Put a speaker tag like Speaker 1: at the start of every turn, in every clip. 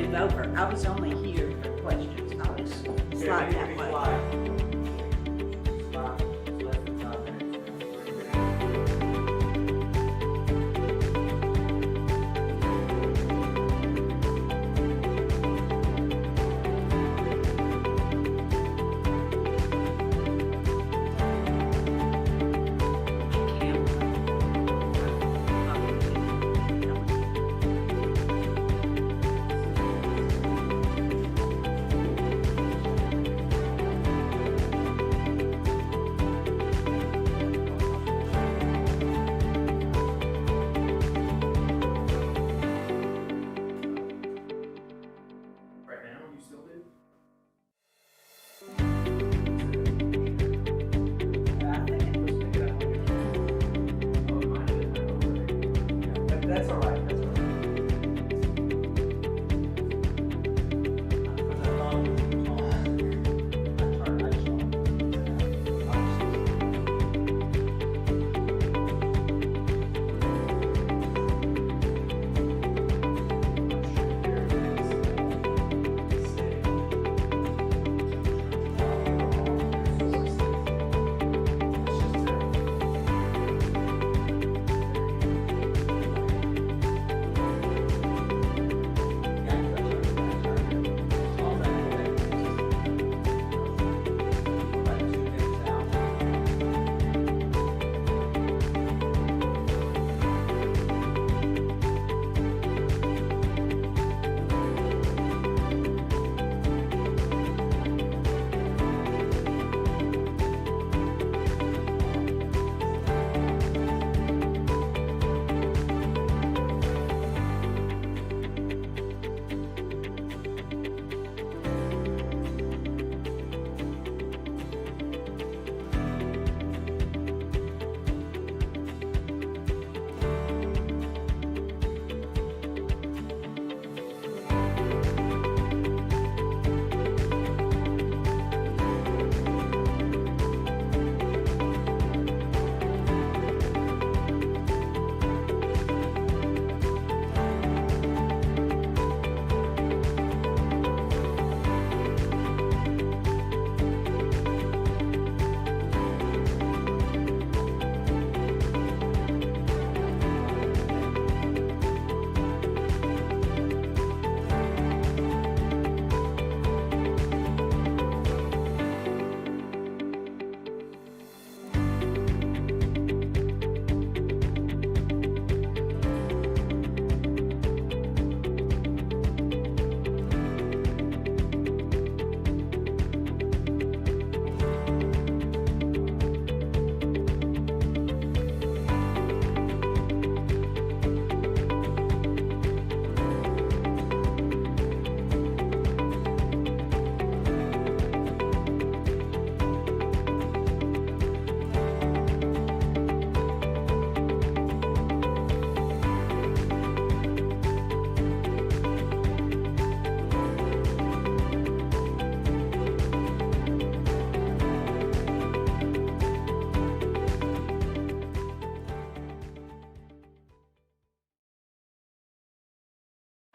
Speaker 1: move over. I was only here for questions. I was slide that way.
Speaker 2: That's all right. That's all right.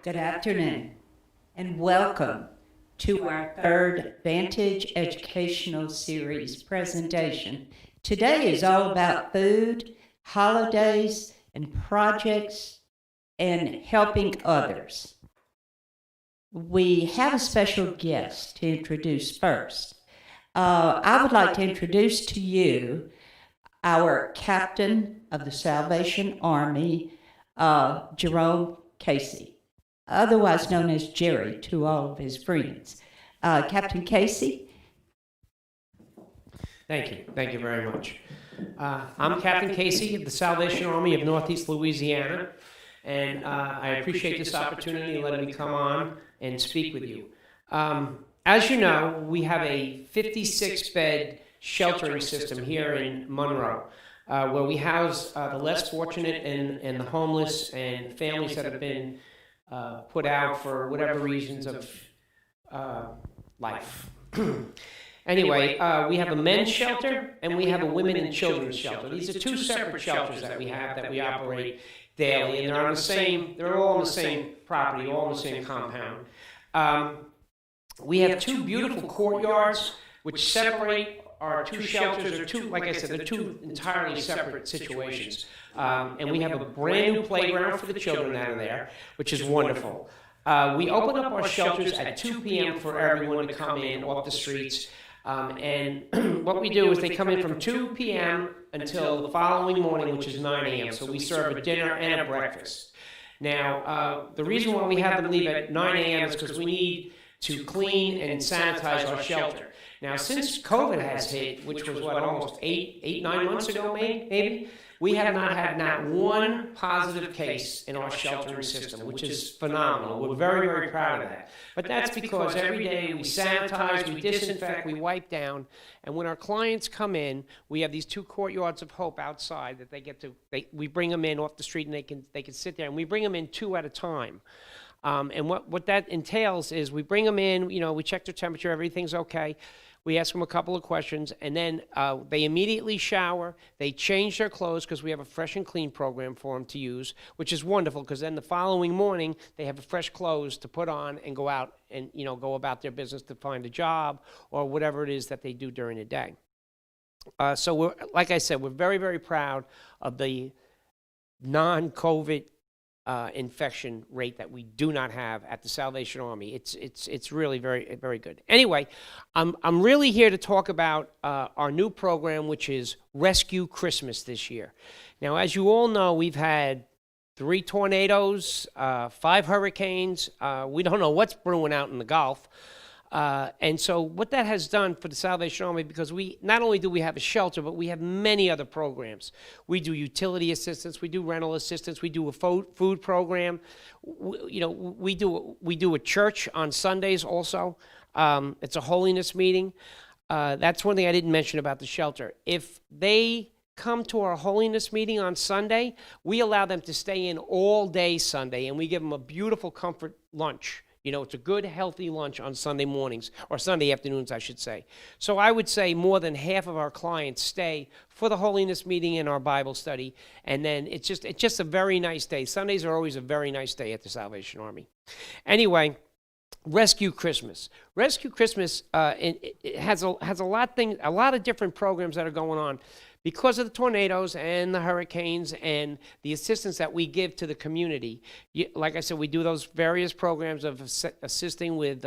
Speaker 1: Good afternoon, and welcome to our third Vantage Educational Series presentation. Today is all about food, holidays, and projects, and helping others. We have a special guest to introduce first. I would like to introduce to you our captain of the Salvation Army, Jerome Casey, otherwise known as Jerry to all of his friends. Captain Casey?
Speaker 3: Thank you. Thank you very much. I'm Captain Casey of the Salvation Army of Northeast Louisiana, and I appreciate this opportunity to let me come on and speak with you. As you know, we have a 56-bed sheltering system here in Monroe, where we house the less fortunate and the homeless and families that have been put out for whatever reasons of life. Anyway, we have a men's shelter and we have a women and children's shelter. These are two separate shelters that we have that we operate daily, and they're all on the same property, all in the same compound. We have two beautiful courtyards which separate our two shelters, or two, like I said, they're two entirely separate situations. And we have a brand new playground for the children out of there, which is wonderful. We open up our shelters at 2 p.m. for everyone to come in off the streets. And what we do is they come in from 2 p.m. until the following morning, which is 9 a.m. So we serve a dinner and a breakfast. Now, the reason why we have them leave at 9 a.m. is because we need to clean and sanitize our shelter. Now, since COVID has hit, which was almost 9 months ago, maybe, we have not had not one positive case in our sheltering system, which is phenomenal. We're very, very proud of that. But that's because every day we sanitize, we disinfect, we wipe down, and when our clients come in, we have these two courtyards of hope outside that we bring them in off the street, and they can sit there, and we bring them in 2 at a time. And what that entails is we bring them in, we check their temperature, everything's okay. We ask them a couple of questions, and then they immediately shower. They change their clothes because we have a fresh and clean program for them to use, which is wonderful because then the following morning they have fresh clothes to put on and go out and go about their business to find a job or whatever it is that they do during the day. So like I said, we're very, very proud of the non-COVID infection rate that we do not have at the Salvation Army. It's really very, very good. Anyway, I'm really here to talk about our new program, which is Rescue Christmas this year. Now, as you all know, we've had 3 tornadoes, 5 hurricanes. We don't know what's brewing out in the Gulf. And so what that has done for the Salvation Army, because we not only do we have a shelter, but we have many other programs. We do utility assistance, we do rental assistance, we do a food program. We do a church on Sundays also. It's a holiness meeting. That's one thing I didn't mention about the shelter. If they come to our holiness meeting on Sunday, we allow them to stay in all day Sunday, and we give them a beautiful comfort lunch. It's a good, healthy lunch on Sunday mornings, or Sunday afternoons, I should say. So I would say more than half of our clients stay for the holiness meeting and our Bible study, and then it's just a very nice day. Sundays are always a very nice day at the Salvation Army. Anyway, Rescue Christmas. Rescue Christmas it has a lot of different programs that are going on. Because of the tornadoes and the hurricanes and the assistance that we give to the community, like I said, we do those various programs of assisting with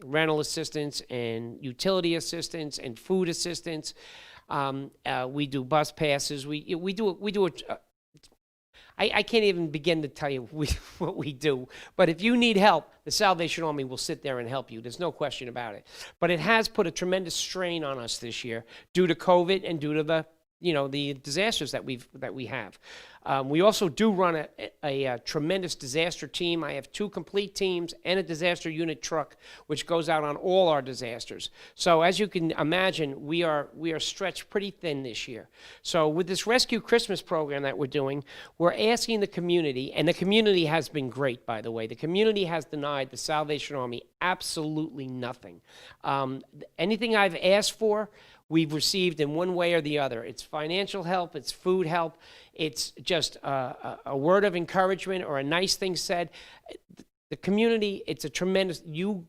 Speaker 3: rental assistance and utility assistance and food assistance. We do bus passes. I can't even begin to tell you what we do. But if you need help, the Salvation Army will sit there and help you. There's no question about it. But it has put a tremendous strain on us this year due to COVID and due to the disasters that we have. We also do run a tremendous disaster team. I have 2 complete teams and a disaster unit truck, which goes out on all our disasters. So as you can imagine, we are stretched pretty thin this year. So with this Rescue Christmas program that we're doing, we're asking the community, and the community has been great, by the way. The community has denied the Salvation Army absolutely nothing. Anything I've asked for, we've received in one way or the other. It's financial help, it's food help, it's just a word of encouragement or a nice thing said. The community, it's a tremendous, you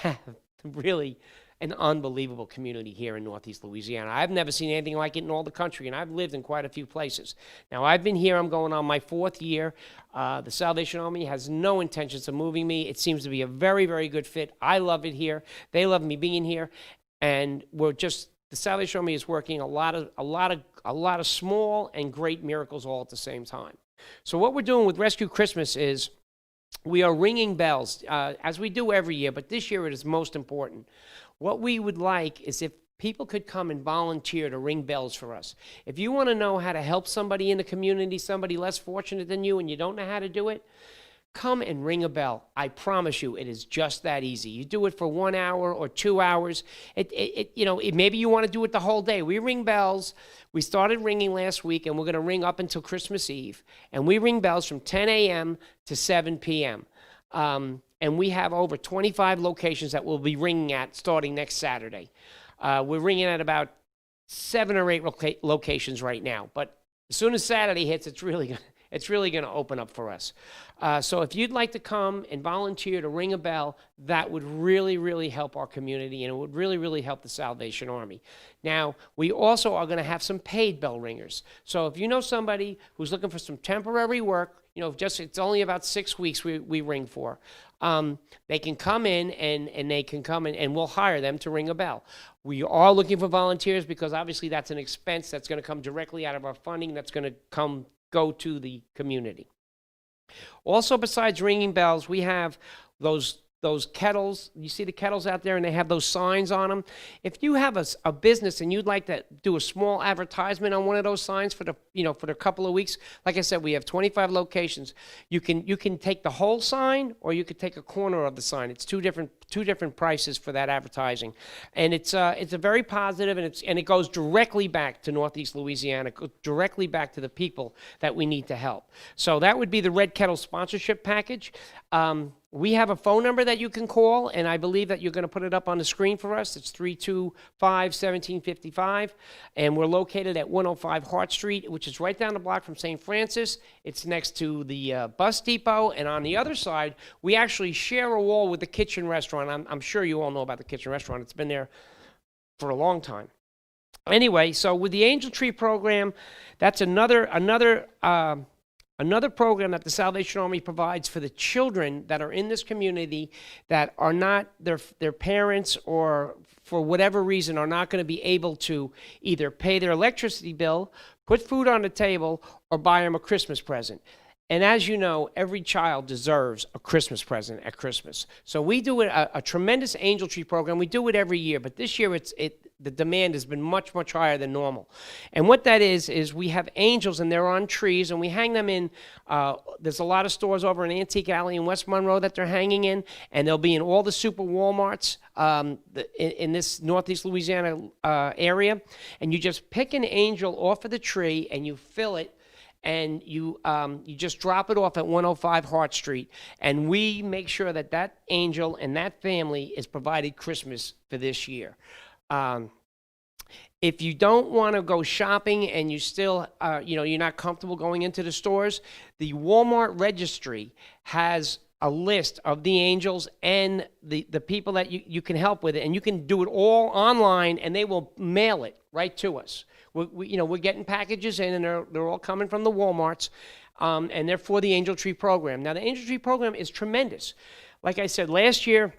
Speaker 3: have really an unbelievable community here in Northeast Louisiana. I've never seen anything like it in all the country, and I've lived in quite a few places. Now, I've been here, I'm going on my 4th year. The Salvation Army has no intentions of moving me. It seems to be a very, very good fit. I love it here. They love me being here. And the Salvation Army is working a lot of small and great miracles all at the same time. So what we're doing with Rescue Christmas is we are ringing bells, as we do every year, but this year it is most important. What we would like is if people could come and volunteer to ring bells for us. If you want to know how to help somebody in the community, somebody less fortunate than you, and you don't know how to do it, come and ring a bell. I promise you, it is just that easy. You do it for 1 hour or 2 hours. Maybe you want to do it the whole day. We ring bells. We started ringing last week, and we're going to ring up until Christmas Eve. And we ring bells from 10 a.m. to 7 p.m. And we have over 25 locations that we'll be ringing at starting next Saturday. We're ringing at about 7 or 8 locations right now. But as soon as Saturday hits, it's really It's really going to open up for us. So if you'd like to come and volunteer to ring a bell, that would really, really help our community, and it would really, really help the Salvation Army. Now, we also are going to have some paid bell ringers. So if you know somebody who's looking for some temporary work, it's only about 6 weeks we ring for. They can come in and they can come in and we'll hire them to ring a bell. We are looking for volunteers because obviously that's an expense that's going to come directly out of our funding that's going to go to the community. Also, besides ringing bells, we have those kettles. You see the kettles out there, and they have those signs on them. If you have a business and you'd like to do a small advertisement on one of those signs for the couple of weeks, like I said, we have 25 locations. You can take the whole sign, or you could take a corner of the sign. It's two different prices for that advertising, and it's a very positive, and it goes directly back to Northeast Louisiana, directly back to the people that we need to help. So that would be the Red Kettle sponsorship package. We have a phone number that you can call, and I believe that you're going to put it up on the screen for us. It's 325-1755, and we're located at 105 Hart Street, which is right down the block from St. Francis. It's next to the bus depot, and on the other side, we actually share a wall with the Kitchen Restaurant. I'm sure you all know about the Kitchen Restaurant. It's been there for a long time. Anyway, so with the Angel Tree program, that's another program that the Salvation Army provides for the children that are in this community that are not, their parents or for whatever reason are not going to be able to either pay their electricity bill, put food on the table, or buy them a Christmas present. And as you know, every child deserves a Christmas present at Christmas. So we do a tremendous Angel Tree program. We do it every year, but this year the demand has been much, much higher than normal. And what that is we have angels, and they're on trees, and we hang them in, there's a lot of stores over in Antique Alley in West Monroe that they're hanging in, and they'll be in all the super Walmarts in this Northeast Louisiana area. And you just pick an angel off of the tree, and you fill it, and you just drop it off at 105 Hart Street, and we make sure that angel and that family is provided Christmas for this year. If you don't want to go shopping and you still, you're not comfortable going into the stores, the Walmart registry has a list of the angels and the people that you can help with it, and you can do it all online, and they will mail it right to us. We're getting packages in, and they're all coming from the Walmarts, and they're for the Angel Tree program. Now, the Angel Tree program is tremendous. Like I said, last year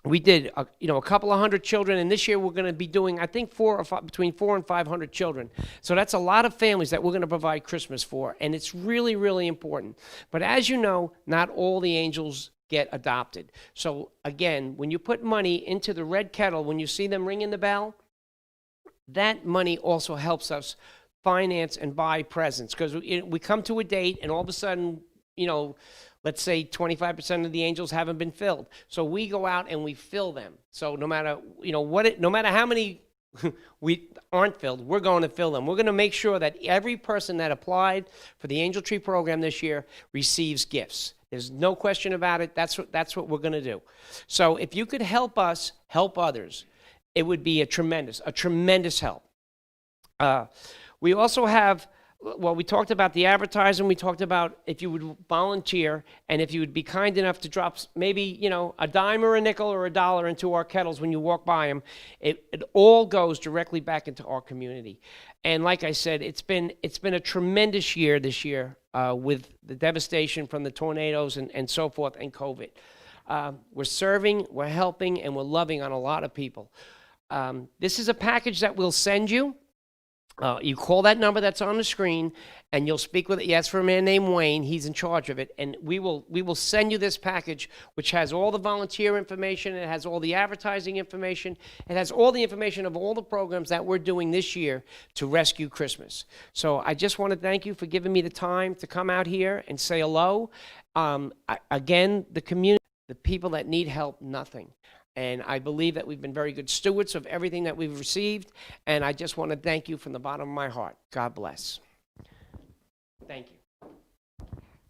Speaker 3: we did a couple of hundred children, and this year we're going to be doing, I think, between 400 and 500 children. So that's a lot of families that we're going to provide Christmas for, and it's really, really important. But as you know, not all the angels get adopted. So again, when you put money into the Red Kettle, when you see them ringing the bell, that money also helps us finance and buy presents, because we come to a date and all of a sudden, let's say 25% of the angels haven't been filled. So we go out and we fill them. So no matter how many we aren't filled, we're going to fill them. We're going to make sure that every person that applied for the Angel Tree program this year receives gifts. There's no question about it. That's what we're going to do. So if you could help us help others, it would be a tremendous help. We also have, we talked about the advertising. We talked about if you would volunteer and if you would be kind enough to drop maybe, a dime or a nickel or a dollar into our kettles when you walk by them. It all goes directly back into our community. And like I said, it's been a tremendous year this year with the devastation from the tornadoes and so forth and COVID. We're serving, we're helping, and we're loving on a lot of people. This is a package that we'll send you. You call that number that's on the screen, and you'll speak with it. Yes, for a man named Wayne. He's in charge of it, and we will send you this package, which has all the volunteer information. It has all the advertising information. It has all the information of all the programs that we're doing this year to rescue Christmas. So I just want to thank you for giving me the time to come out here and say hello. Again, the community, the people that need help, nothing. And I believe that we've been very good stewards of everything that we've received. And I just want to thank you from the bottom of my heart. God bless. Thank you.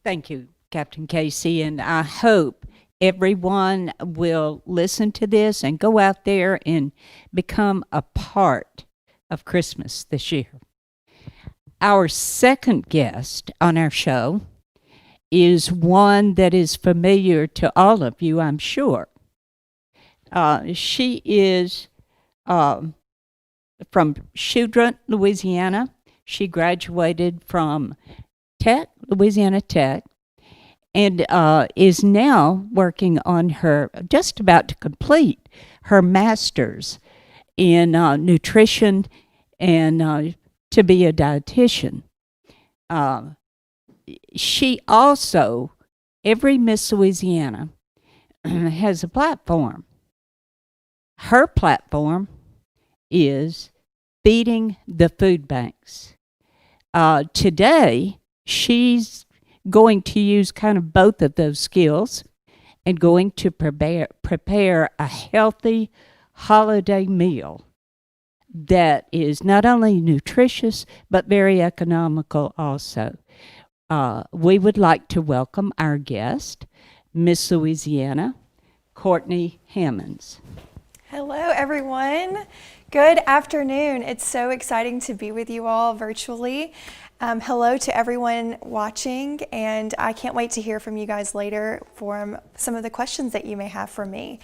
Speaker 1: Thank you, Captain Casey. And I hope everyone will listen to this and go out there and become a part of Christmas this year. Our second guest on our show is one that is familiar to all of you, I'm sure. She is from Choudron, Louisiana. She graduated from Louisiana Tech, and is now working on just about to complete her master's in nutrition and to be a dietitian. She also, every Miss Louisiana has a platform. Her platform is feeding the food banks. Today, she's going to use kind of both of those skills and going to prepare a healthy holiday meal that is not only nutritious but very economical also. We would like to welcome our guest, Miss Louisiana Courtney Hammons.
Speaker 2: Hello, everyone. Good afternoon. It's so exciting to be with you all virtually. Hello to everyone watching, and I can't wait to hear from you guys later for some of the questions that you may have for me.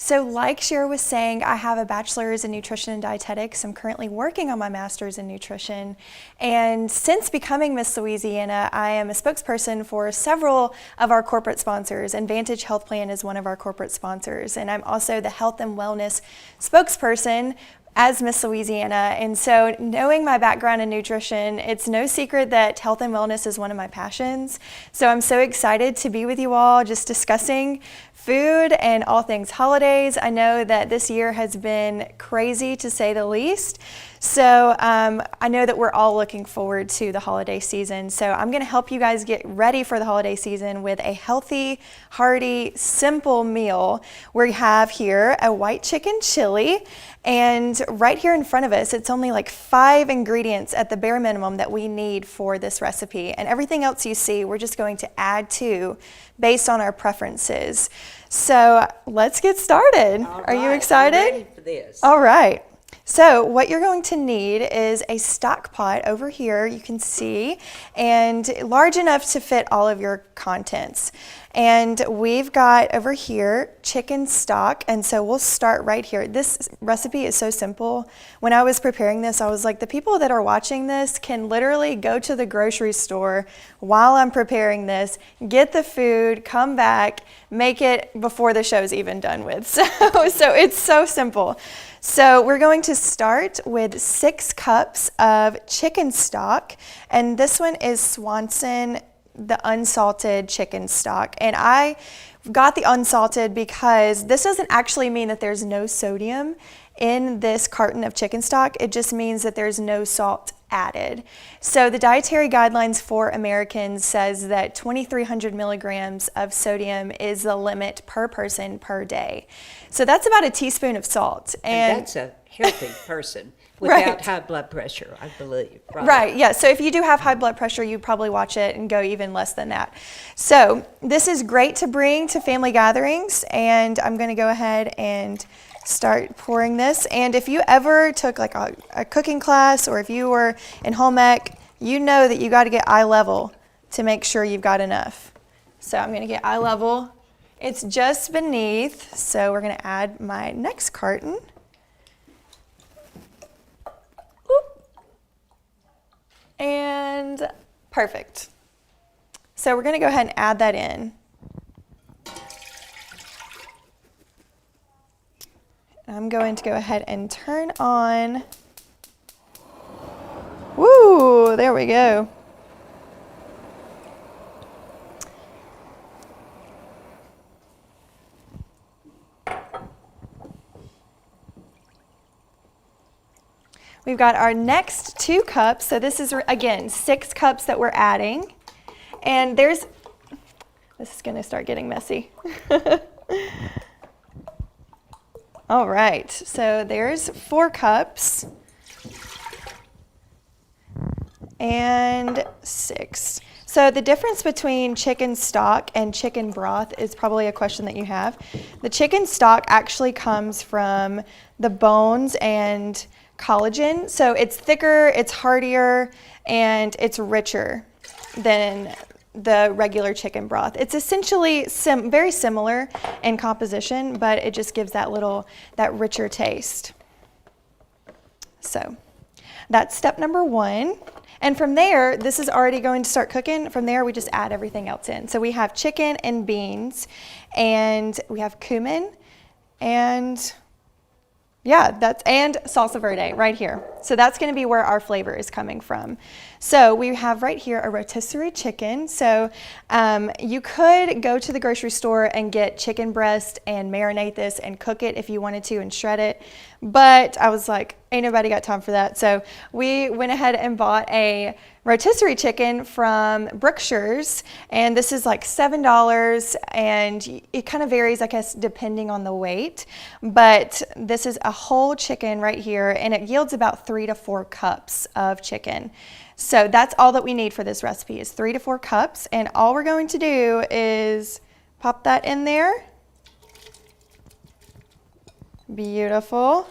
Speaker 2: So like Shira was saying, I have a bachelor's in nutrition and dietetics. I'm currently working on my master's in nutrition. And since becoming Miss Louisiana, I am a spokesperson for several of our corporate sponsors, and Vantage Health Plan is one of our corporate sponsors. And I'm also the health and wellness spokesperson as Miss Louisiana. And so knowing my background in nutrition, it's no secret that health and wellness is one of my passions. So I'm so excited to be with you all just discussing food and all things holidays. I know that this year has been crazy to say the least. So I know that we're all looking forward to the holiday season. So I'm going to help you guys get ready for the holiday season with a healthy, hearty, simple meal. We have here a white chicken chili, and right here in front of us, it's only like 5 ingredients at the bare minimum that we need for this recipe. And everything else you see, we're just going to add to based on our preferences. So let's get started. Are you excited?
Speaker 1: I'm ready for this.
Speaker 2: All right. So what you're going to need is a stock pot over here, you can see, and large enough to fit all of your contents. And we've got over here chicken stock, and so we'll start right here. This recipe is so simple. When I was preparing this, I was like, the people that are watching this can literally go to the grocery store while I'm preparing this, get the food, come back, make it before the show's even done with. So it's so simple. So we're going to start with 6 cups of chicken stock, and this one is Swanson, the unsalted chicken stock. And I got the unsalted because this doesn't actually mean that there's no sodium in this carton of chicken stock. It just means that there's no salt added. So the dietary guidelines for Americans says that 2,300 milligrams of sodium is the limit per person per day. So that's about a teaspoon of salt.
Speaker 1: And that's a healthy person without high blood pressure, I believe.
Speaker 2: Right, yeah. So if you do have high blood pressure, you'd probably watch it and go even less than that. So this is great to bring to family gatherings, and I'm going to go ahead and start pouring this. And if you ever took like a cooking class, or if you were in home ec, you know that you got to get eye level to make sure you've got enough. So I'm going to get eye level. It's just beneath, so we're going to add my next carton. Oop. And perfect. So we're going to go ahead and add that in. I'm going to go ahead and turn on. Woo, there we go. We've got our next 2 cups. So this is, again, 6 cups that we're adding. And this is going to start getting messy. All right, so there's 4 cups and 6. So the difference between chicken stock and chicken broth is probably a question that you have. The chicken stock actually comes from the bones and collagen. So it's thicker, it's heartier, and it's richer than the regular chicken broth. It's essentially very similar in composition, but it just gives that richer taste. So that's step number 1. And from there, this is already going to start cooking. From there, we just add everything else in. So we have chicken and beans, and we have cumin, and and salsa verde right here. So that's going to be where our flavor is coming from. So we have right here a rotisserie chicken. So you could go to the grocery store and get chicken breast and marinate this and cook it if you wanted to and shred it. But I was like, ain't nobody got time for that. So we went ahead and bought a rotisserie chicken from Brookshire's, and this is like $7, and it kind of varies, I guess, depending on the weight. But this is a whole chicken right here, and it yields about 3 to 4 cups of chicken. So that's all that we need for this recipe is 3 to 4 cups, and all we're going to do is pop that in there. Beautiful.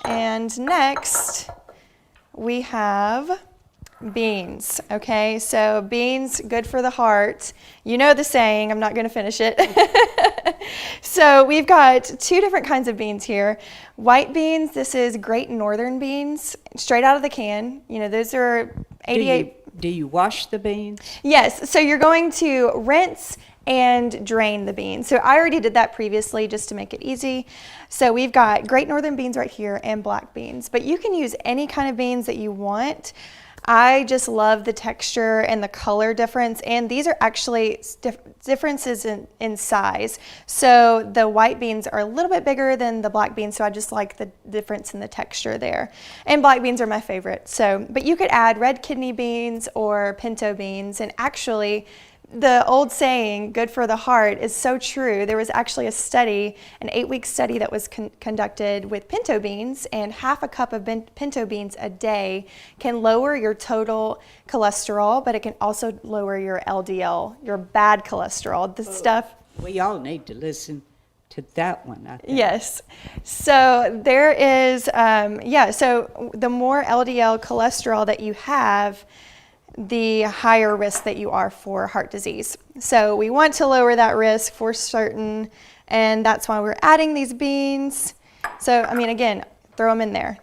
Speaker 2: And next we have beans. Okay, so beans, good for the heart. You know the saying, I'm not going to finish it. So we've got 2 different kinds of beans here. White beans, this is Great Northern beans, straight out of the can. You know, those are 88.
Speaker 1: Do you wash the beans?
Speaker 2: Yes, so you're going to rinse and drain the beans. So I already did that previously just to make it easy. So we've got Great Northern beans right here and black beans, but you can use any kind of beans that you want. I just love the texture and the color difference, and these are actually differences in size. So the white beans are a little bit bigger than the black beans, so I just like the difference in the texture there. And black beans are my favorite. So, but you could add red kidney beans or pinto beans, and actually the old saying, good for the heart, is so true. There was actually a study, an 8-week study that was conducted with pinto beans, and half a cup of pinto beans a day can lower your total cholesterol, but it can also lower your LDL, your bad cholesterol, the stuff.
Speaker 1: We all need to listen to that one, I think.
Speaker 2: Yes. So there is, so the more LDL cholesterol that you have, the higher risk that you are for heart disease. So we want to lower that risk for certain, and that's why we're adding these beans. So, I mean, again, throw them in there.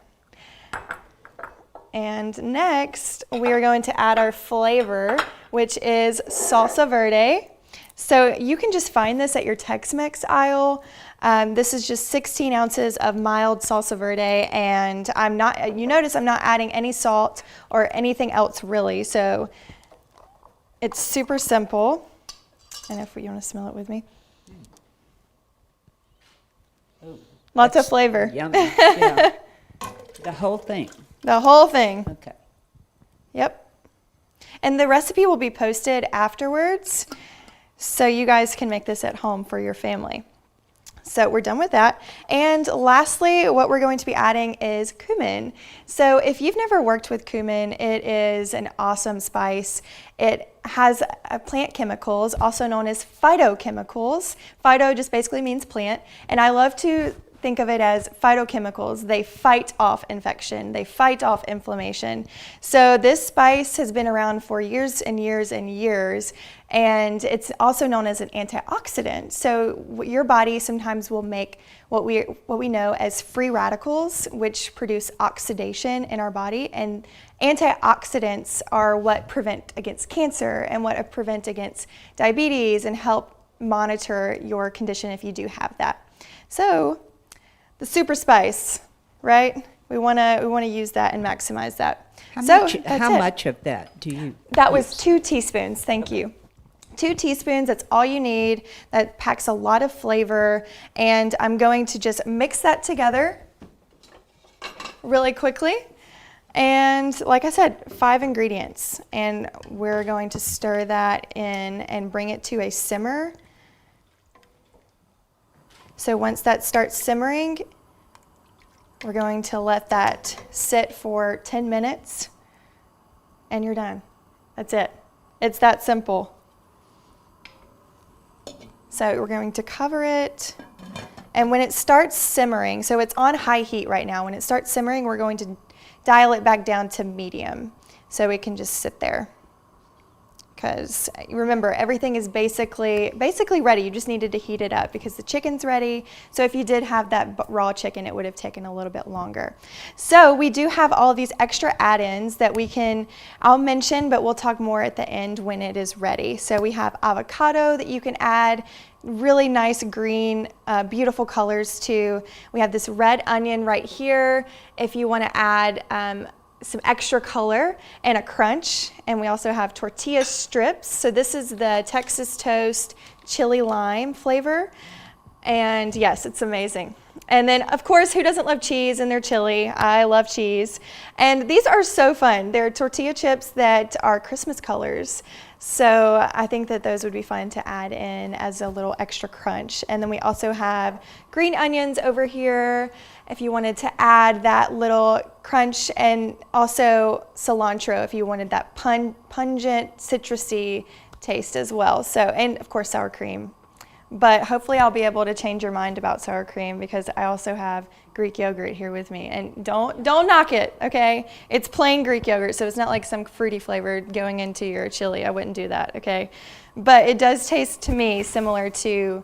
Speaker 2: And next, we are going to add our flavor, which is salsa verde. So you can just find this at your Tex-Mex aisle. This is just 16 ounces of mild salsa verde, and you notice I'm not adding any salt or anything else really. So it's super simple. And if you want to smell it with me.
Speaker 1: Oh,
Speaker 2: lots of flavor.
Speaker 1: Yummy. Yeah. The whole thing.
Speaker 2: The whole thing.
Speaker 1: Okay.
Speaker 2: Yep. And the recipe will be posted afterwards, so you guys can make this at home for your family. So we're done with that. And lastly, what we're going to be adding is cumin. So if you've never worked with cumin, it is an awesome spice. It has plant chemicals, also known as phytochemicals. Phyto just basically means plant. And I love to think of it as phytochemicals. They fight off infection. They fight off inflammation. So this spice has been around for years and years and years, and it's also known as an antioxidant. So your body sometimes will make what we know as free radicals, which produce oxidation in our body, and antioxidants are what prevent against cancer and what prevent against diabetes and help monitor your condition if you do have that. So the super spice, right? We want to use that and maximize that.
Speaker 1: How much of that do you
Speaker 2: That
Speaker 1: use?
Speaker 2: was 2 teaspoons, thank you. 2 teaspoons, that's all you need. That packs a lot of flavor, and I'm going to just mix that together really quickly. And like I said, 5 ingredients, and we're going to stir that in and bring it to a simmer. So once that starts simmering, we're going to let that sit for 10 minutes, and you're done. That's it. It's that simple. So we're going to cover it, And when it starts simmering, so it's on high heat right now, when it starts simmering, we're going to dial it back down to medium so it can just sit there. Because remember, everything is basically ready. You just needed to heat it up because the chicken's ready. So if you did have that raw chicken, it would have taken a little bit longer. So we do have all of these extra add-ins that I'll mention, but we'll talk more at the end when it is ready. So we have avocado that you can add really nice green, beautiful colors to. We have this red onion right here if you want to add some extra color and a crunch. And we also have tortilla strips. So this is the Texas toast chili lime flavor. And yes, it's amazing. And then of course, who doesn't love cheese in their chili? I love cheese. And these are so fun. They're tortilla chips that are Christmas colors. So I think that those would be fun to add in as a little extra crunch. And then we also have green onions over here if you wanted to add that little crunch, and also cilantro if you wanted that pungent, citrusy taste as well. So, and of course sour cream. But hopefully I'll be able to change your mind about sour cream because I also have Greek yogurt here with me. And don't knock it, okay? It's plain Greek yogurt, so it's not like some fruity flavor going into your chili. I wouldn't do that, okay? But it does taste to me similar to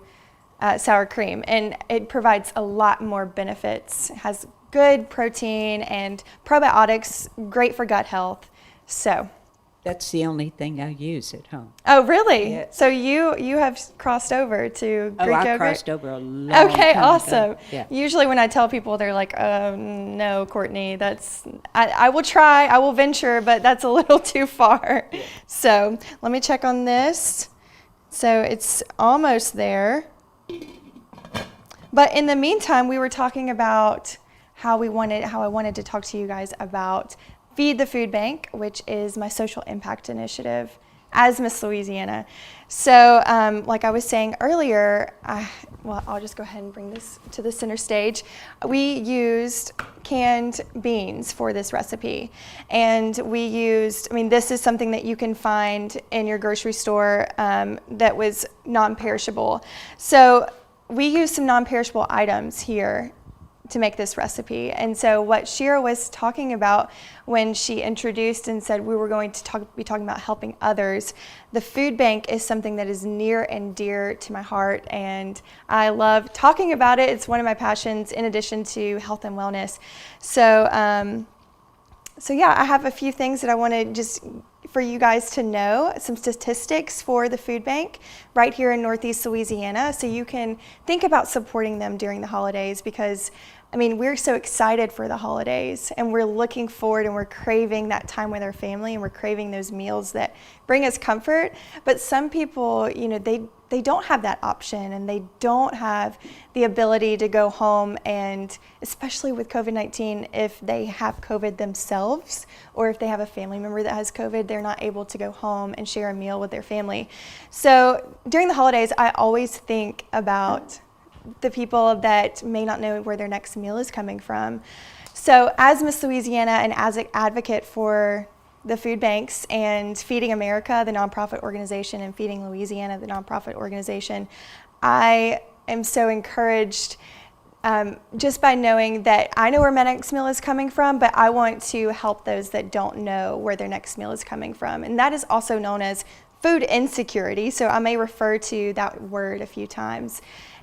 Speaker 2: sour cream, and it provides a lot more benefits. It has good protein and probiotics, great for gut health. So
Speaker 1: That's the only thing I use at home.
Speaker 2: Oh, really?
Speaker 1: Yes.
Speaker 2: So you have crossed over to Greek yogurt?
Speaker 1: I crossed over a long
Speaker 2: Okay,
Speaker 1: time
Speaker 2: awesome.
Speaker 1: ago. Yeah.
Speaker 2: Usually when I tell people, they're like, no, Courtney, I will try, I will venture, but that's a little too far. Yeah. So let me check on this. So it's almost there. But in the meantime, we were talking about how I wanted to talk to you guys about Feed the Food Bank, which is my social impact initiative as Miss Louisiana. So like I was saying earlier, I'll just go ahead and bring this to the center stage. We used canned beans for this recipe. And this is something that you can find in your grocery store that was non-perishable. So we used some non-perishable items here to make this recipe. And so what Shira was talking about when she introduced and said we were going to be talking about helping others, the food bank is something that is near and dear to my heart, and I love talking about it. It's one of my passions in addition to health and wellness. So yeah, I have a few things that I want to just for you guys to know, some statistics for the food bank right here in Northeast Louisiana, so you can think about supporting them during the holidays, because we're so excited for the holidays, and we're looking forward, and we're craving that time with our family, and we're craving those meals that bring us comfort. But some people, they don't have that option, and they don't have the ability to go home, and especially with COVID-19, if they have COVID themselves, or if they have a family member that has COVID, they're not able to go home and share a meal with their family. So during the holidays, I always think about the people that may not know where their next meal is coming from. So as Miss Louisiana and as an advocate for the food banks and Feeding America, the nonprofit organization, and Feeding Louisiana, the nonprofit organization, I am so encouraged just by knowing that I know where my next meal is coming from, but I want to help those that don't know where their next meal is coming from. And that is also known as food insecurity. So I may refer to that word a few times,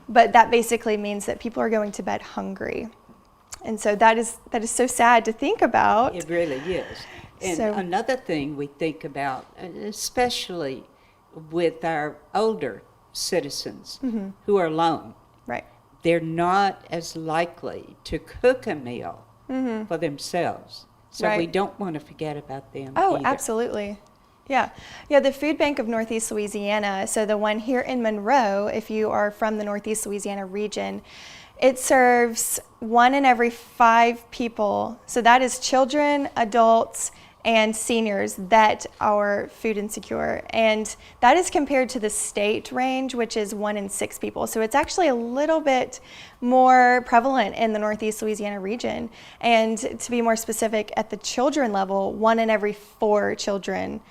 Speaker 2: but that basically means that people are going to bed hungry. And so that is so sad to think about.
Speaker 1: It really is. And another thing we think about, especially with our older citizens who are alone,
Speaker 2: right?
Speaker 1: They're not as likely to cook a meal for themselves. So
Speaker 2: right.
Speaker 1: We don't want to forget about them
Speaker 2: either.
Speaker 1: Either.
Speaker 2: Absolutely. Yeah, the Food Bank of Northeast Louisiana, so the one here in Monroe, if you are from the Northeast Louisiana region, it serves 1 in every 5 people. So that is children, adults, and seniors that are food insecure. And that is compared to the state range, which is 1 in 6 people. So it's actually a little bit more prevalent in the Northeast Louisiana region. And to be more specific, at the children level, 1 in every 4 children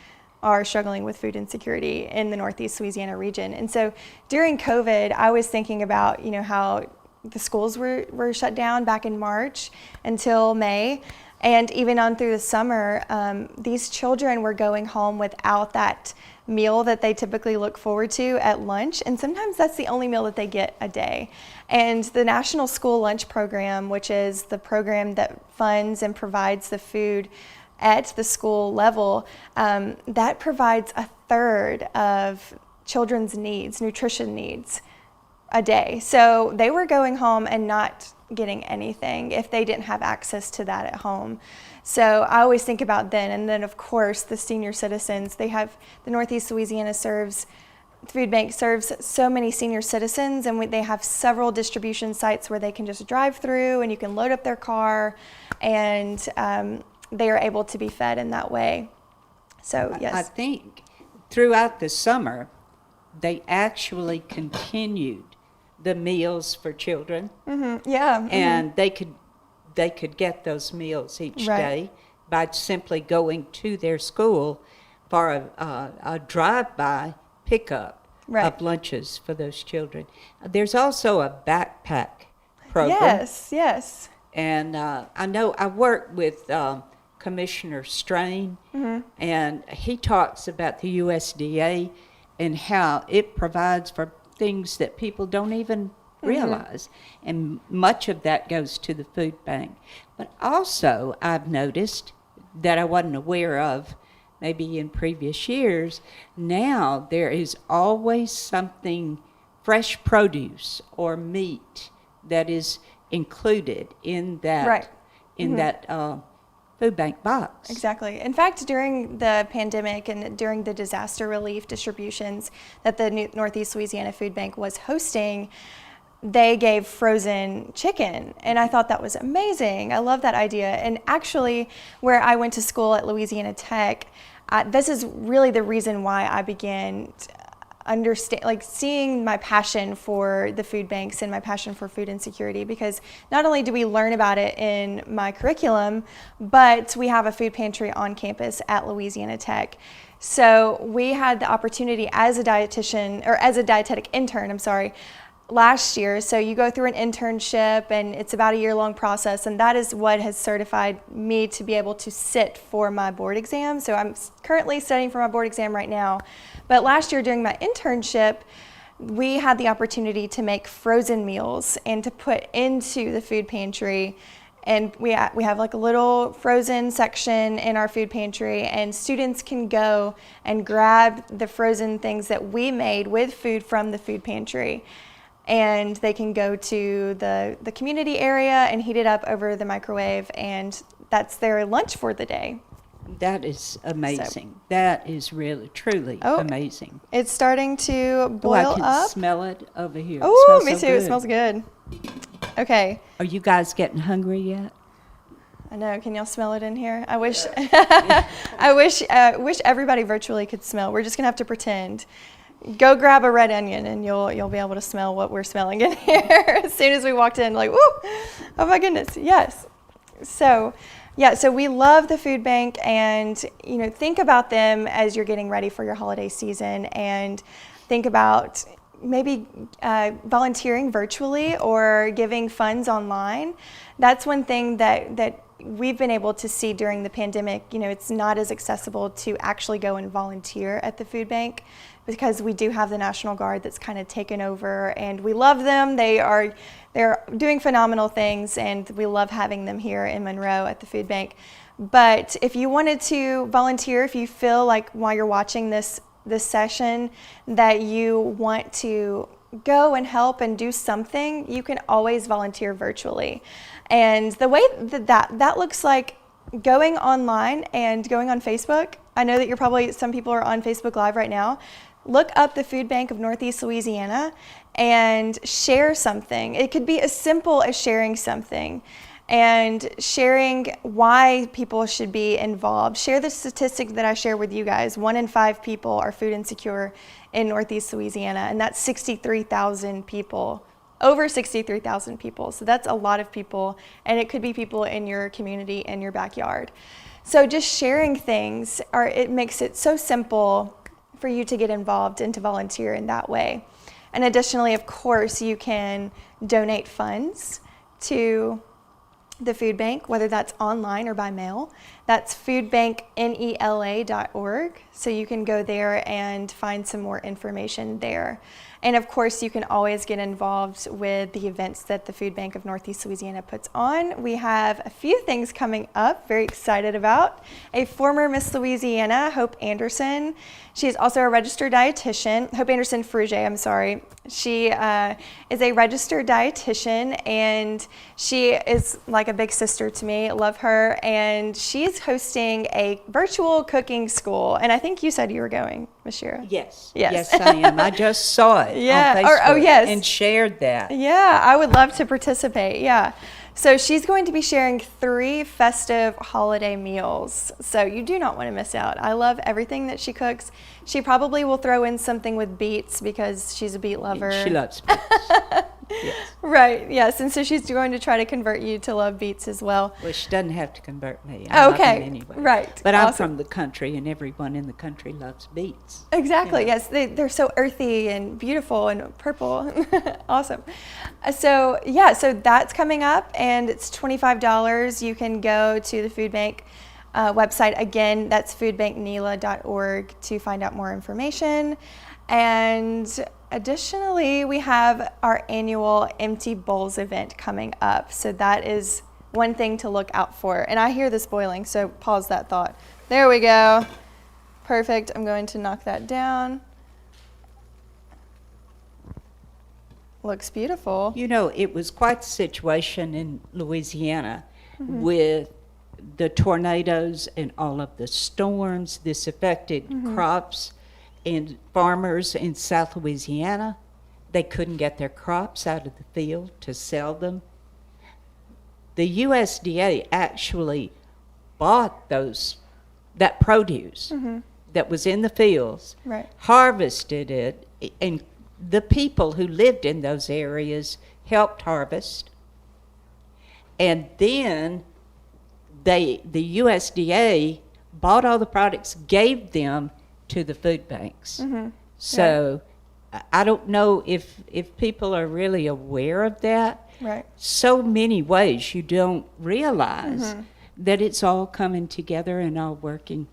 Speaker 2: are struggling with food insecurity in the Northeast Louisiana region. And so during COVID, I was thinking about, how the schools were shut down back in March until May. And even on through the summer, these children were going home without that meal that they typically look forward to at lunch. And sometimes that's the only meal that they get a day. And the National School Lunch Program, which is the program that funds and provides the food at the school level, that provides a third of children's needs, nutrition needs, a day. So they were going home and not getting anything if they didn't have access to that at home. So I always think about then, and then of course the senior citizens, they have, the Northeast Louisiana Food Bank serves so many senior citizens, and they have several distribution sites where they can just drive through and you can load up their car, and they are able to be fed in that way. So yes.
Speaker 1: I think throughout the summer, they actually continued the meals for children.
Speaker 2: Mm-hmm. Yeah. Mm-hmm.
Speaker 1: And they could get those meals each day by simply going to their school for a drive-by pickup of lunches for those children. There's also a backpack program.
Speaker 2: Yes.
Speaker 1: And I know I work with Commissioner Strain, and he talks about the USDA and how it provides for things that people don't even realize. And much of that goes to the food bank. But also, I've noticed that I wasn't aware of maybe in previous years, now there is always something, fresh produce or meat, that is included in that, that food bank box.
Speaker 2: Exactly. In fact, during the pandemic and during the disaster relief distributions that the Northeast Louisiana Food Bank was hosting, they gave frozen chicken, and I thought that was amazing. I love that idea. And actually, where I went to school at Louisiana Tech, this is really the reason why I began seeing my passion for the food banks and my passion for food insecurity, because not only do we learn about it in my curriculum, but we have a food pantry on campus at Louisiana Tech. So we had the opportunity as a dietitian, or as a dietetic intern, last year. So you go through an internship, and it's about a year-long process, and that is what has certified me to be able to sit for my board exam. So I'm currently studying for my board exam right now. But last year during my internship, we had the opportunity to make frozen meals and to put into the food pantry. And we have like a little frozen section in our food pantry, and students can go and grab the frozen things that we made with food from the food pantry. And they can go to the community area and heat it up over the microwave, and that's their lunch for the day.
Speaker 1: That is amazing. So, that is really, truly amazing.
Speaker 2: It's starting to boil up.
Speaker 1: I can smell it over here.
Speaker 2: Oh, me too. It smells good. Okay.
Speaker 1: Are you guys getting hungry yet?
Speaker 2: I know. Can y'all smell it in here? I wish I wish everybody virtually could smell. We're just going to have to pretend. Go grab a red onion, and you'll be able to smell what we're smelling in here. As soon as we walked in, like, woo, oh my goodness, yes. So we love the food bank, and think about them as you're getting ready for your holiday season, and think about maybe volunteering virtually or giving funds online. That's one thing that we've been able to see during the pandemic. It's not as accessible to actually go and volunteer at the food bank, because we do have the National Guard that's kind of taken over, and we love them. They're doing phenomenal things, and we love having them here in Monroe at the food bank. But if you wanted to volunteer, if you feel like while you're watching this session that you want to go and help and do something, you can always volunteer virtually. And the way that looks like going online and going on Facebook. I know that some people are on Facebook Live right now. Look up the Food Bank of Northeast Louisiana and share something. It could be as simple as sharing something and sharing why people should be involved. Share the statistic that I share with you guys. 1 in 5 people are food insecure in Northeast Louisiana, and that's 63,000 people. Over 63,000 people. So that's a lot of people, and it could be people in your community, in your backyard. So just sharing things, it makes it so simple for you to get involved and to volunteer in that way. And additionally, of course, you can donate funds to the food bank, whether that's online or by mail. That's foodbanknela.org. So you can go there and find some more information there. And of course, you can always get involved with the events that the Food Bank of Northeast Louisiana puts on. We have a few things coming up, very excited about. A former Miss Louisiana, Hope Anderson. She is also a registered dietitian. Hope Anderson Fruge, I'm sorry. She is a registered dietitian, and she is like a big sister to me. Love her. And she's hosting a virtual cooking school. And I think you said you were going, Ms. Shira.
Speaker 1: Yes.
Speaker 2: Yes.
Speaker 1: Yes, I am. I just saw it
Speaker 2: Yeah.
Speaker 1: on Facebook
Speaker 2: Yes.
Speaker 1: and shared that.
Speaker 2: Yeah, I would love to participate. Yeah. So she's going to be sharing 3 festive holiday meals. So you do not want to miss out. I love everything that she cooks. She probably will throw in something with beets because she's a beet lover.
Speaker 1: She loves beets. Yes.
Speaker 2: Right, yes. And so she's going to try to convert you to love beets as well.
Speaker 1: Well, she doesn't have to convert me. I love
Speaker 2: Okay,
Speaker 1: them anyway.
Speaker 2: right.
Speaker 1: But I'm
Speaker 2: Awesome.
Speaker 1: from the country, and everyone in the country loves beets.
Speaker 2: Exactly,
Speaker 1: Yeah.
Speaker 2: yes. They're so earthy and beautiful and purple. Awesome. So that's coming up, and it's $25. You can go to the food bank website. Again, that's foodbanknela.org to find out more information. And additionally, we have our annual Empty Bowls event coming up. So that is one thing to look out for. And I hear this boiling, so pause that thought. There we go. Perfect. I'm going to knock that down. Looks beautiful.
Speaker 1: You know, it was quite the situation in Louisiana with the tornadoes and all of the storms. This affected crops, and farmers in South Louisiana, they couldn't get their crops out of the field to sell them. The USDA actually bought that produce that was in the fields,
Speaker 2: Right.
Speaker 1: harvested it, and the people who lived in those areas helped harvest. And then the USDA bought all the products, gave them to the food banks. So I don't know if people are really aware of that.
Speaker 2: Right.
Speaker 1: So many ways you don't realize that it's all coming together and all working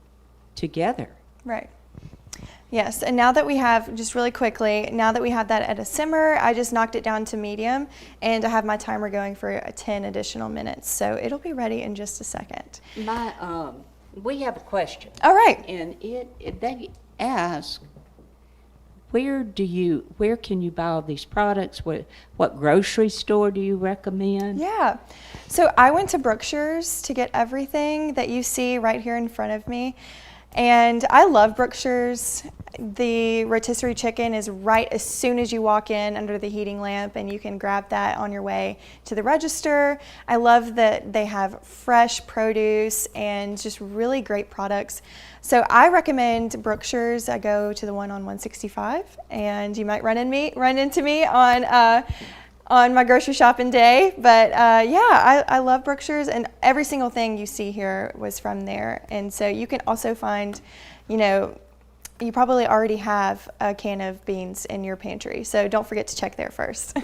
Speaker 1: together.
Speaker 2: Right. Yes, and now that we have, just really quickly, now that we have that at a simmer, I just knocked it down to medium, and I have my timer going for 10 additional minutes. So it'll be ready in just a second.
Speaker 1: We have a question.
Speaker 2: All right.
Speaker 1: And they ask, where can you buy all these products? What grocery store do you recommend?
Speaker 2: Yeah. So I went to Brookshire's to get everything that you see right here in front of me. And I love Brookshire's. The rotisserie chicken is right as soon as you walk in under the heating lamp, and you can grab that on your way to the register. I love that they have fresh produce and just really great products. So I recommend Brookshire's. I go to the one on 165, and you might run into me on my grocery shopping day. But I love Brookshire's, and every single thing you see here was from there. And so you can also find, you probably already have a can of beans in your pantry, so don't forget to check there first.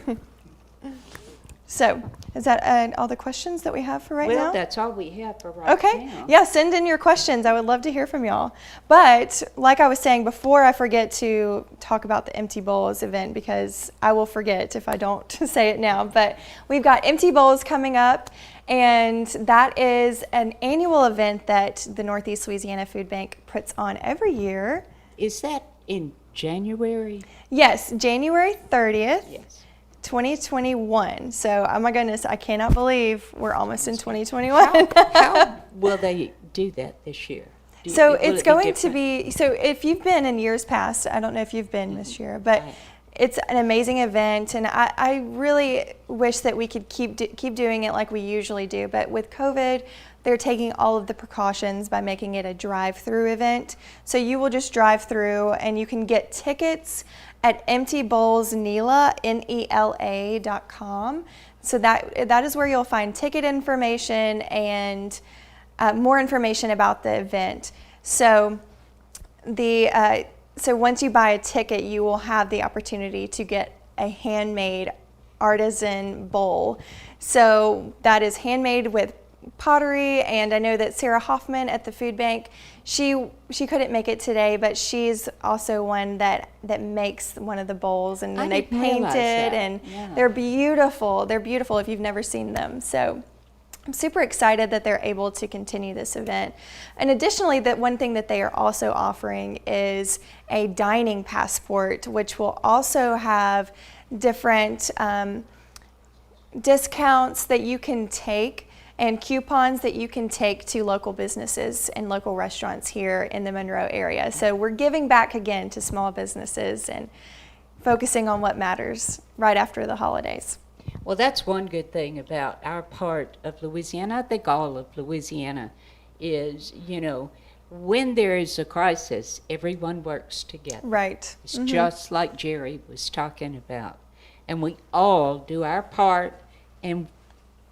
Speaker 2: So is that all the questions that we have for right now?
Speaker 1: Well, that's all we have for right now.
Speaker 2: Okay. Yeah, send in your questions. I would love to hear from y'all. But like I was saying before, I forget to talk about the Empty Bowls event because I will forget if I don't say it now. But we've got Empty Bowls coming up, and that is an annual event that the Northeast Louisiana Food Bank puts on every year.
Speaker 1: Is that in January?
Speaker 2: Yes, January 30th.
Speaker 1: Yes.
Speaker 2: 2021. So, oh my goodness, I cannot believe we're almost in 2021.
Speaker 1: How will they do that this year?
Speaker 2: So
Speaker 1: Will
Speaker 2: it's
Speaker 1: it be
Speaker 2: going to
Speaker 1: different?
Speaker 2: be, so if you've been in years past, I don't know if you've been this year, but
Speaker 1: Right.
Speaker 2: it's an amazing event, and I really wish that we could keep doing it like we usually do. But with COVID, they're taking all of the precautions by making it a drive-through event. So you will just drive through, and you can get tickets at emptybowlsnela.com. So that is where you'll find ticket information and more information about the event. So the so once you buy a ticket, you will have the opportunity to get a handmade artisan bowl. So that is handmade with pottery, and I know that Sarah Hoffman at the food bank, she couldn't make it today, but she's also one that makes one of the bowls, and then they paint it, and they're beautiful. They're beautiful if you've never seen them. So I'm super excited that they're able to continue this event. And additionally, that one thing that they are also offering is a dining passport, which will also have different discounts that you can take and coupons that you can take to local businesses and local restaurants here in the Monroe area. So we're giving back again to small businesses and focusing on what matters right after the holidays.
Speaker 1: Well, that's one good thing about our part of Louisiana. I think all of Louisiana is, when there is a crisis, everyone works together.
Speaker 2: Right.
Speaker 1: It's just like Jerry was talking about. And we all do our part and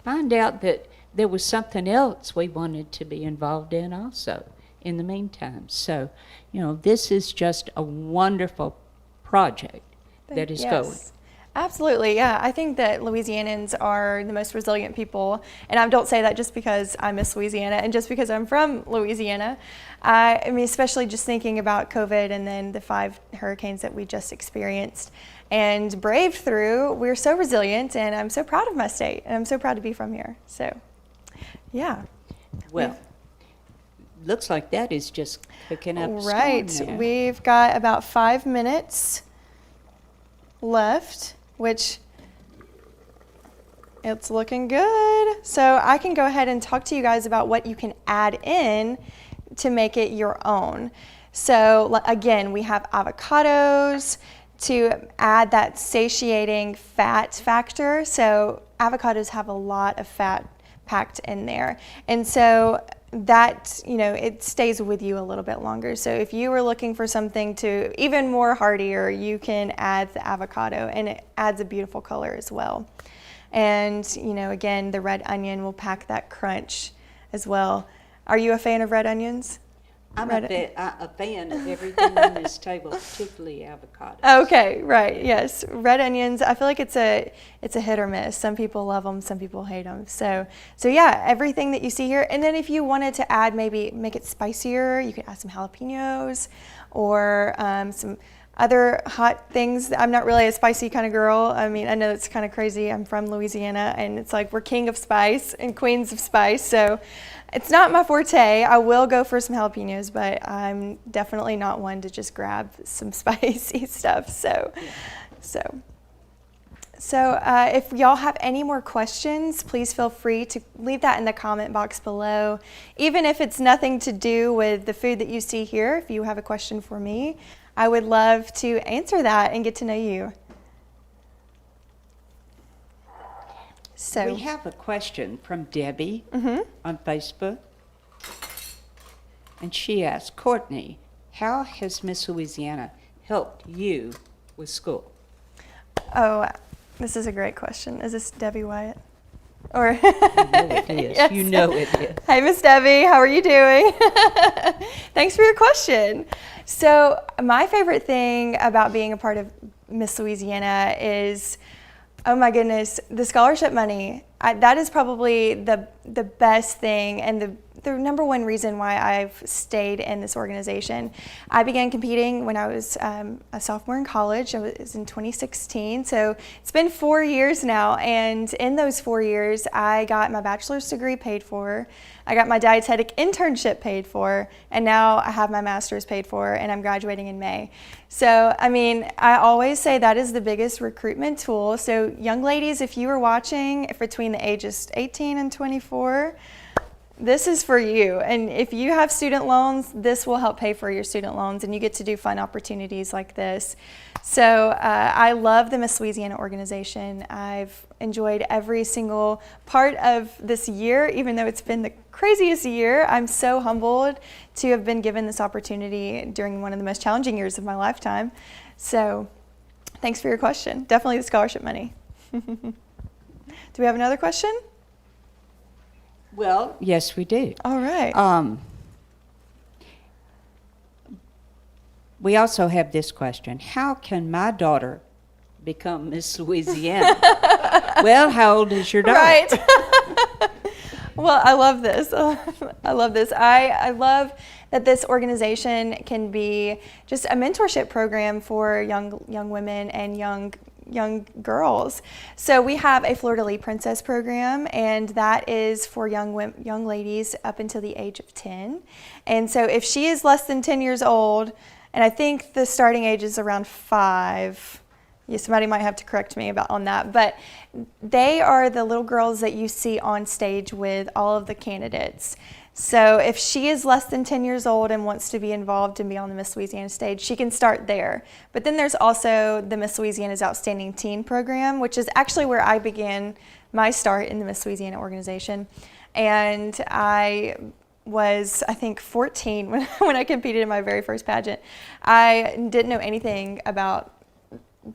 Speaker 1: find out that there was something else we wanted to be involved in also in the meantime. So, this is just a wonderful project that is going.
Speaker 2: Absolutely, yeah. I think that Louisianans are the most resilient people, and I don't say that just because I miss Louisiana and just because I'm from Louisiana. I mean, especially just thinking about COVID and then the 5 hurricanes that we just experienced and braved through. We're so resilient, and I'm so proud of my state, and I'm so proud to be from here. So, yeah.
Speaker 1: Well, looks like that is just cooking up.
Speaker 2: Right.
Speaker 1: Storm there.
Speaker 2: We've got about 5 minutes left, which it's looking good. So I can go ahead and talk to you guys about what you can add in to make it your own. So again, we have avocados to add that satiating fat factor. So avocados have a lot of fat packed in there. And so that, it stays with you a little bit longer. So if you were looking for something to even more heartier, you can add the avocado, and it adds a beautiful color as well. And, again, the red onion will pack that crunch as well. Are you a fan of red onions?
Speaker 1: I'm a fan of everything on this table, particularly avocados.
Speaker 2: Okay, right, yes. Red onions, I feel like it's a hit or miss. Some people love them, some people hate them. So yeah, everything that you see here. And then if you wanted to add, maybe make it spicier, you could add some jalapenos or some other hot things. I'm not really a spicy kind of girl. I mean, I know it's kind of crazy. I'm from Louisiana, and it's like we're king of spice and queens of spice. So it's not my forte. I will go for some jalapenos, but I'm definitely not one to just grab some spicy stuff. So if y'all have any more questions, please feel free to leave that in the comment box below. Even if it's nothing to do with the food that you see here, if you have a question for me, I would love to answer that and get to know you. So
Speaker 1: we have a question from Debbie on Facebook. And she asked, Courtney, how has Miss Louisiana helped you with school?
Speaker 2: Oh, this is a great question. Is this Debbie Wyatt? Or
Speaker 1: You know it is.
Speaker 2: Yes.
Speaker 1: You know it is.
Speaker 2: Hey, Miss Debbie, how are you doing? Thanks for your question. So my favorite thing about being a part of Miss Louisiana is, oh my goodness, the scholarship money. That is probably the best thing and the number one reason why I've stayed in this organization. I began competing when I was a sophomore in college. I was in 2016, so it's been 4 years now, and in those 4 years, I got my bachelor's degree paid for, I got my dietetic internship paid for, and now I have my master's paid for, and I'm graduating in May. So, I mean, I always say that is the biggest recruitment tool. So, young ladies, if you are watching between the ages 18 and 24, this is for you. And if you have student loans, this will help pay for your student loans, and you get to do fun opportunities like this. So I love the Miss Louisiana organization. I've enjoyed every single part of this year, even though it's been the craziest year. I'm so humbled to have been given this opportunity during one of the most challenging years of my lifetime. So thanks for your question. Definitely the scholarship money. Do we have another question?
Speaker 1: Well, yes, we do.
Speaker 2: All right.
Speaker 1: We also have this question. How can my daughter become Miss Louisiana? Well, how old is your daughter?
Speaker 2: Right. Well, I love this. I love this. I love that this organization can be just a mentorship program for young women and young girls. So we have a Fleur de Lis Princess program, and that is for young ladies up until the age of 10. And so if she is less than 10 years old, and I think the starting age is around 5. Yeah, somebody might have to correct me on that, but they are the little girls that you see on stage with all of the candidates. So if she is less than 10 years old and wants to be involved and be on the Miss Louisiana stage, she can start there. But then there's also the Miss Louisiana's Outstanding Teen program, which is actually where I began my start in the Miss Louisiana organization. And I was, I think, 14 when I competed in my very first pageant. I didn't know anything about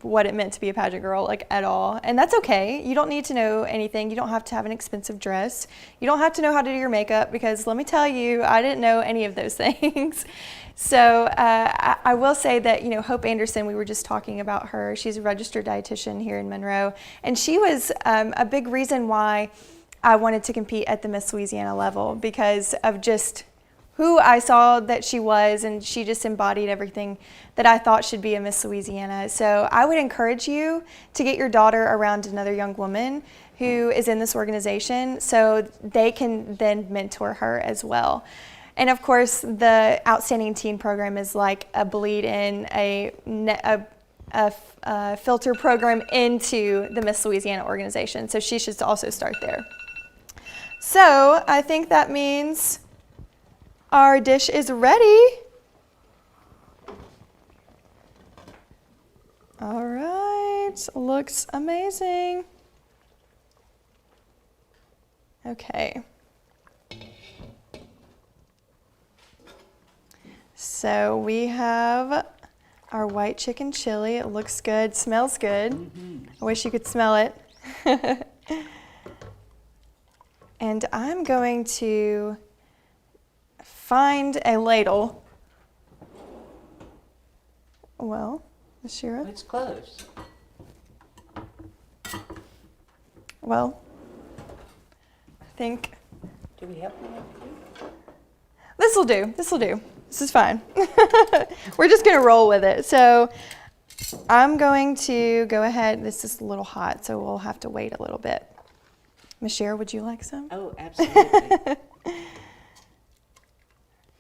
Speaker 2: what it meant to be a pageant girl, like, at all. And that's okay. You don't need to know anything. You don't have to have an expensive dress. You don't have to know how to do your makeup, because let me tell you, I didn't know any of those things. So I will say that, Hope Anderson, we were just talking about her. She's a registered dietitian here in Monroe. And she was a big reason why I wanted to compete at the Miss Louisiana level, because of just who I saw that she was, and she just embodied everything that I thought should be a Miss Louisiana. So I would encourage you to get your daughter around another young woman who is in this organization, so they can then mentor her as well. And of course, the Outstanding Teen program is like a bleed in, a filter program into the Miss Louisiana organization. So she should also start there. So I think that means our dish is ready. All right, looks amazing. Okay. So we have our white chicken chili. It looks good, smells good. Mm-hmm. I wish you could smell it. And I'm going to find a ladle. Well, Shira?
Speaker 1: It's close.
Speaker 2: Well, I think
Speaker 1: Do we help you?
Speaker 2: this will do. This will do. This is fine. We're just going to roll with it. So I'm going to go ahead. This is a little hot, so we'll have to wait a little bit. Ms. Shira, would you like some?
Speaker 1: Oh, absolutely.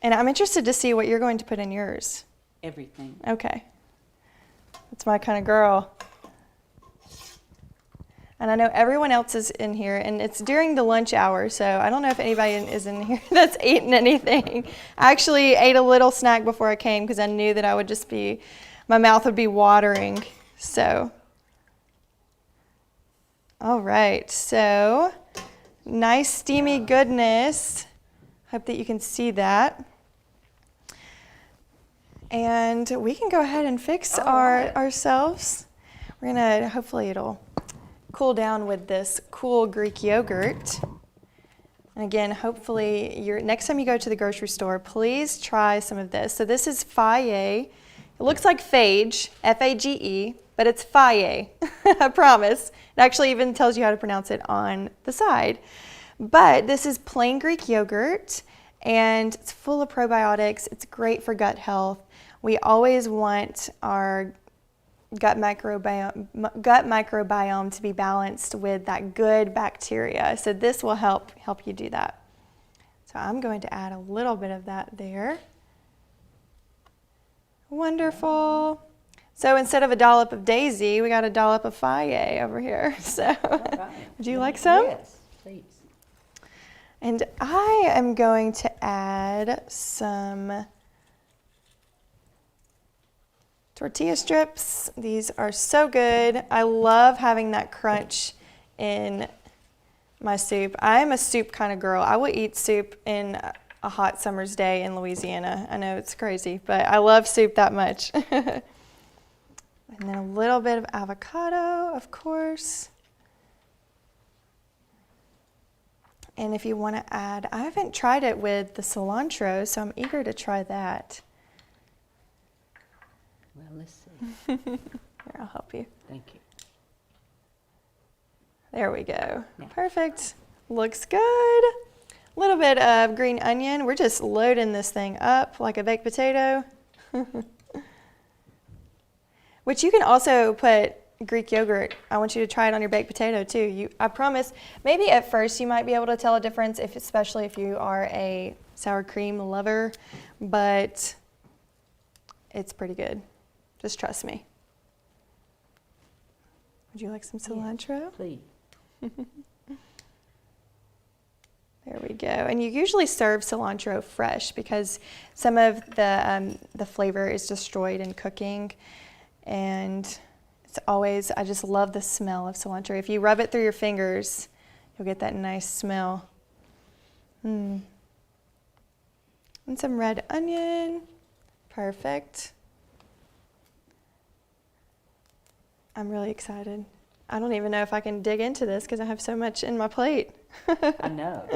Speaker 2: And I'm interested to see what you're going to put in yours.
Speaker 1: Everything.
Speaker 2: Okay. That's my kind of girl. And I know everyone else is in here, and it's during the lunch hour, so I don't know if anybody is in here that's eating anything. I actually ate a little snack before I came because I knew that I would just be, my mouth would be watering. So, all right, so nice steamy goodness. Hope that you can see that. And we can go ahead and fix ourselves. We're gonna, hopefully it'll cool down with this cool Greek yogurt. And again, hopefully next time you go to the grocery store, please try some of this. So this is Faye. It looks like phage, F-A-G-E, but it's Faye, I promise. It actually even tells you how to pronounce it on the side. But this is plain Greek yogurt, and it's full of probiotics. It's great for gut health. We always want our gut microbiome to be balanced with that good bacteria. So this will help you do that. So I'm going to add a little bit of that there. Wonderful. So instead of a dollop of Daisy, we got a dollop of Faye over here. So would you like some?
Speaker 1: Yes, please.
Speaker 2: And I am going to add some tortilla strips. These are so good. I love having that crunch in my soup. I'm a soup kind of girl. I will eat soup in a hot summer's day in Louisiana. I know it's crazy, but I love soup that much. And then a little bit of avocado, of course. And if you want to add, I haven't tried it with the cilantro, so I'm eager to try that.
Speaker 1: let's see.
Speaker 2: Here, I'll help you.
Speaker 1: Thank you.
Speaker 2: There we go.
Speaker 1: Yeah.
Speaker 2: Perfect. Looks good. A little bit of green onion. We're just loading this thing up like a baked potato. Which you can also put Greek yogurt. I want you to try it on your baked potato too. I promise, maybe at first you might be able to tell a difference, especially if you are a sour cream lover, but it's pretty good. Just trust me. Would you like some cilantro?
Speaker 1: Please.
Speaker 2: There we go. And you usually serve cilantro fresh because some of the flavor is destroyed in cooking. And it's always, I just love the smell of cilantro. If you rub it through your fingers, you'll get that nice smell. And some red onion. Perfect. I'm really excited. I don't even know if I can dig into this because I have so much in my plate.
Speaker 1: I know.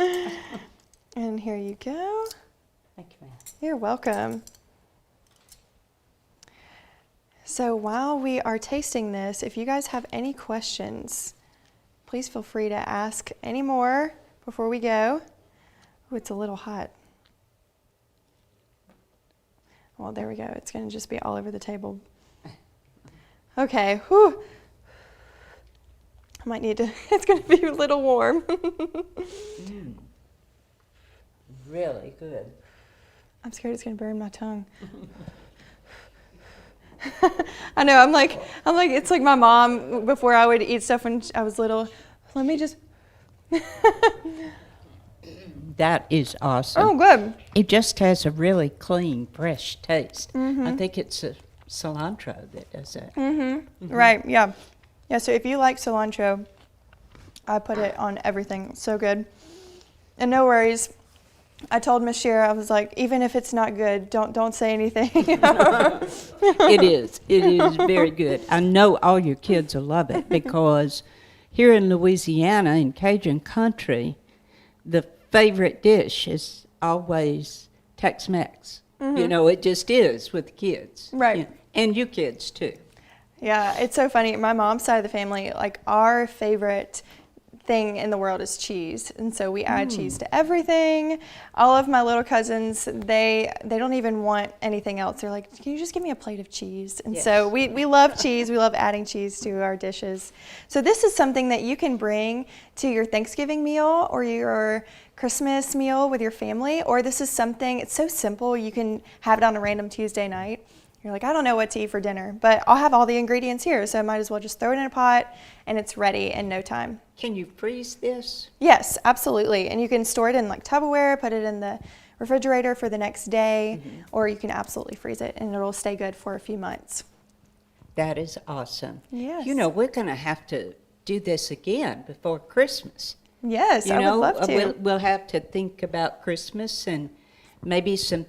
Speaker 2: And here you go.
Speaker 1: Thank you, ma'am.
Speaker 2: You're welcome. So while we are tasting this, if you guys have any questions, please feel free to ask any more before we go. Oh, it's a little hot. Well, there we go. It's going to just be all over the table. Okay. Whew. I might need to, it's going to be a little warm.
Speaker 1: Really good.
Speaker 2: I'm scared it's going to burn my tongue. I know, I'm like, it's like my mom before I would eat stuff when I was little. Let me just.
Speaker 1: That is awesome.
Speaker 2: Oh, good.
Speaker 1: It just has a really clean, fresh taste. I think it's a cilantro that does that.
Speaker 2: Right, yeah. Yeah, so if you like cilantro, I put it on everything. So good. And no worries. I told Miss Shira, I was like, even if it's not good, don't say anything.
Speaker 1: It is very good. I know all your kids will love it because here in Louisiana, in Cajun country, the favorite dish is always Tex-Mex. You know, it just is with the kids.
Speaker 2: Right.
Speaker 1: You know, and you kids too.
Speaker 2: Yeah, it's so funny. My mom's side of the family, like our favorite thing in the world is cheese, and so we add cheese to everything. All of my little cousins, they don't even want anything else. They're like, can you just give me a plate of cheese? And so we love cheese. We love adding cheese to our dishes. So this is something that you can bring to your Thanksgiving meal or your Christmas meal with your family, or this is something, it's so simple, you can have it on a random Tuesday night. You're like, I don't know what to eat for dinner, but I'll have all the ingredients here, so I might as well just throw it in a pot, and it's ready in no time.
Speaker 1: Can you freeze this?
Speaker 2: Yes, absolutely. And you can store it in like Tupperware, put it in the refrigerator for the next day, or you can absolutely freeze it, and it'll stay good for a few months.
Speaker 1: That is awesome.
Speaker 2: Yes.
Speaker 1: You know, we're going to have to do this again before Christmas.
Speaker 2: Yes,
Speaker 1: You
Speaker 2: I
Speaker 1: know,
Speaker 2: would love to.
Speaker 1: we'll have to think about Christmas and maybe some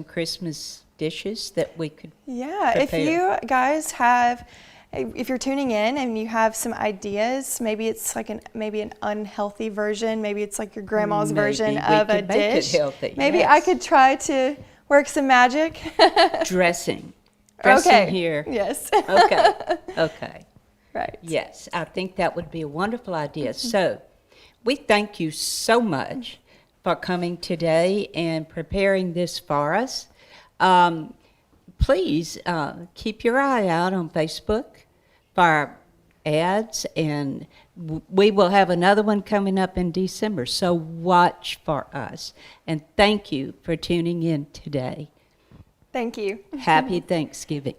Speaker 1: Christmas dishes that we could
Speaker 2: Yeah, if
Speaker 1: prepare.
Speaker 2: you guys have, if you're tuning in and you have some ideas, maybe it's like maybe an unhealthy version, maybe it's like your grandma's version
Speaker 1: Maybe we
Speaker 2: of a
Speaker 1: could make it
Speaker 2: dish.
Speaker 1: healthy,
Speaker 2: Maybe
Speaker 1: yes.
Speaker 2: I could try to work some magic.
Speaker 1: Dressing
Speaker 2: Okay.
Speaker 1: here.
Speaker 2: Yes.
Speaker 1: Okay.
Speaker 2: Right.
Speaker 1: Yes, I think that would be a wonderful idea. So we thank you so much for coming today and preparing this for us. Please keep your eye out on Facebook for our ads, and we will have another one coming up in December, so watch for us. And thank you for tuning in today.
Speaker 2: Thank you.
Speaker 1: Happy Thanksgiving.